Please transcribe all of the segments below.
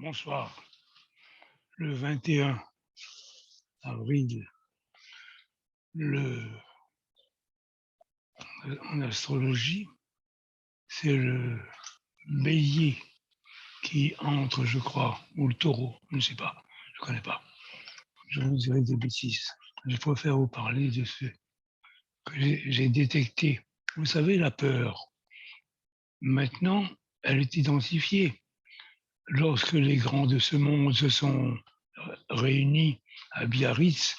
Bonsoir. Le 21 avril, le, en astrologie, c'est le bélier qui entre, je crois, ou le taureau, je ne sais pas, je ne connais pas. Je vous dirai des bêtises. Je préfère vous parler de ce que j'ai détecté. Vous savez, la peur, maintenant, elle est identifiée. Lorsque les grands de ce monde se sont réunis à Biarritz,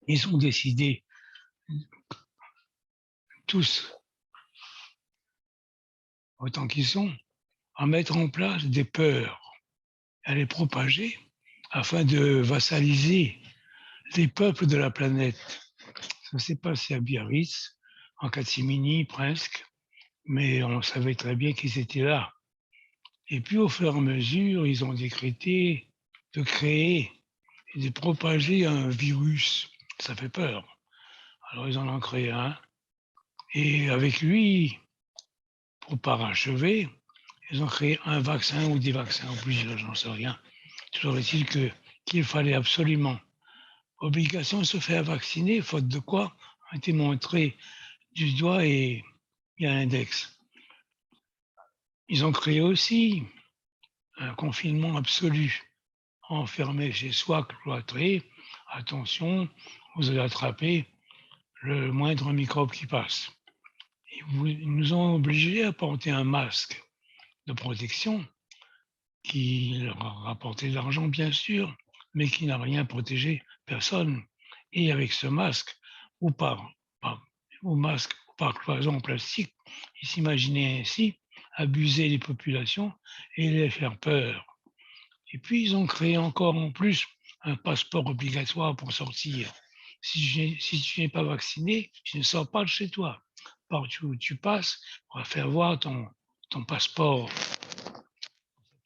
ils ont décidé tous, autant qu'ils sont, à mettre en place des peurs, à les propager afin de vassaliser les peuples de la planète. Ça s'est passé à Biarritz, en catimini presque, mais on savait très bien qu'ils étaient là. Et puis au fur et à mesure, ils ont décrété de créer et de propager un virus. Ça fait peur. Alors ils en ont créé un. Et avec lui, pour parachever, ils ont créé un vaccin ou des vaccins, ou plusieurs, j'en sais rien. Toujours est-il qu'il fallait absolument, obligation de se faire vacciner, faute de quoi a été montré du doigt et à l'index. Ils ont créé aussi un confinement absolu, enfermé chez soi, cloîtré. Attention, vous allez attraper le moindre microbe qui passe. Ils nous ont obligés à porter un masque de protection qui leur a rapporté de l'argent, bien sûr, mais qui n'a rien protégé personne. Et avec ce masque, ou ou masque, ou par cloison en plastique, ils s'imaginaient ainsi abuser les populations et les faire peur. Et puis, ils ont créé encore en plus un passeport obligatoire pour sortir. Si tu n'es pas vacciné, tu ne sors pas de chez toi. Partout où tu passes, on va faire voir ton passeport.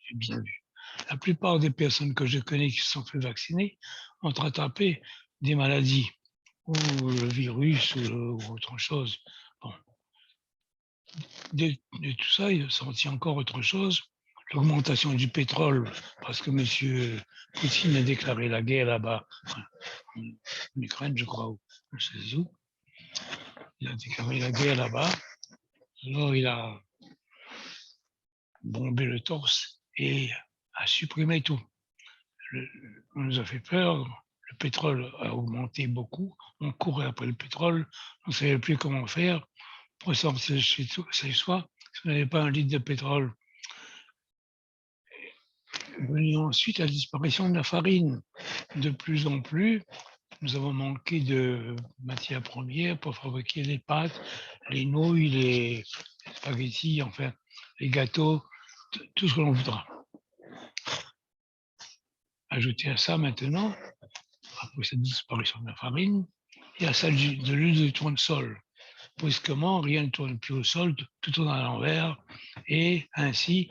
J'ai bien vu. La plupart des personnes que je connais qui se sont fait vacciner ont attrapé des maladies, ou le virus, ou autre chose. Bon. De tout ça, il est sorti encore autre chose, l'augmentation du pétrole, parce que M. Poutine a déclaré la guerre là-bas, en Ukraine, je crois, ou je sais où. Il a déclaré la guerre là-bas. Alors il a bombé le torse et a supprimé tout. On nous a fait peur, le pétrole a augmenté beaucoup, on courait après le pétrole, on ne savait plus comment faire pour sortir chez soi si on n'avait pas un litre de pétrole. Venu ensuite la disparition de la farine. De plus en plus, nous avons manqué de matières premières pour fabriquer les pâtes, les nouilles, les spaghettis, enfin, les gâteaux, tout ce que l'on voudra. Ajouter à ça maintenant, après cette disparition de la farine, il y a celle de l'huile de tournesol. Brusquement, rien ne tourne plus au sol, tout tourne à l'envers, et ainsi,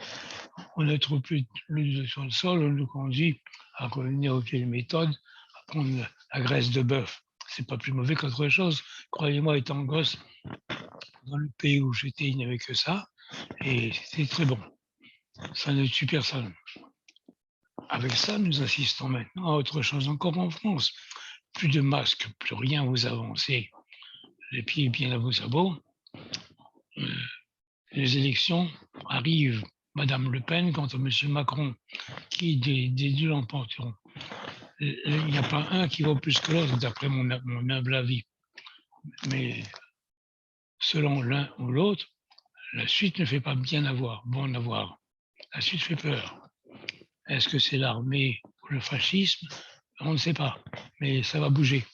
on ne trouve plus l'huile de tournesol, on nous conduit à revenir aux vieilles méthodes, à prendre la graisse de bœuf. C'est pas plus mauvais qu'autre chose. Croyez-moi, étant gosse, dans le pays où j'étais, il n'y avait que ça, et c'était très bon. Ça ne tue personne. Avec ça, nous assistons maintenant à autre chose encore en France. Plus de masques, plus rien, vous avancez les pieds bien à vos sabots. Les élections arrivent. Madame Le Pen contre Monsieur Macron, qui des deux l'emporteront. Il n'y a pas un qui vaut plus que l'autre, d'après mon humble avis. Mais selon l'un ou l'autre, la suite ne fait pas bon à voir. La suite fait peur. Est-ce que c'est l'armée ou le fascisme? On ne sait pas, mais ça va bouger.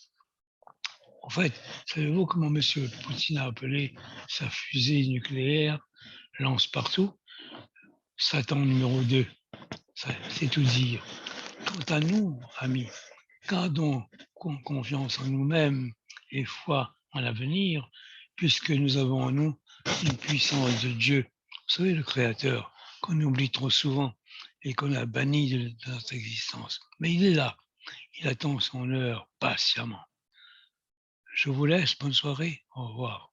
En fait, savez-vous comment M. Poutine a appelé sa fusée nucléaire lance partout? Satan numéro 2. C'est tout dire. Quant à nous, amis, gardons confiance en nous-mêmes et foi en l'avenir, puisque nous avons en nous une puissance de Dieu. Vous savez, le Créateur, qu'on oublie trop souvent et qu'on a banni de notre existence. Mais il est là. Il attend son heure patiemment. Je vous laisse. Bonne soirée. Au revoir.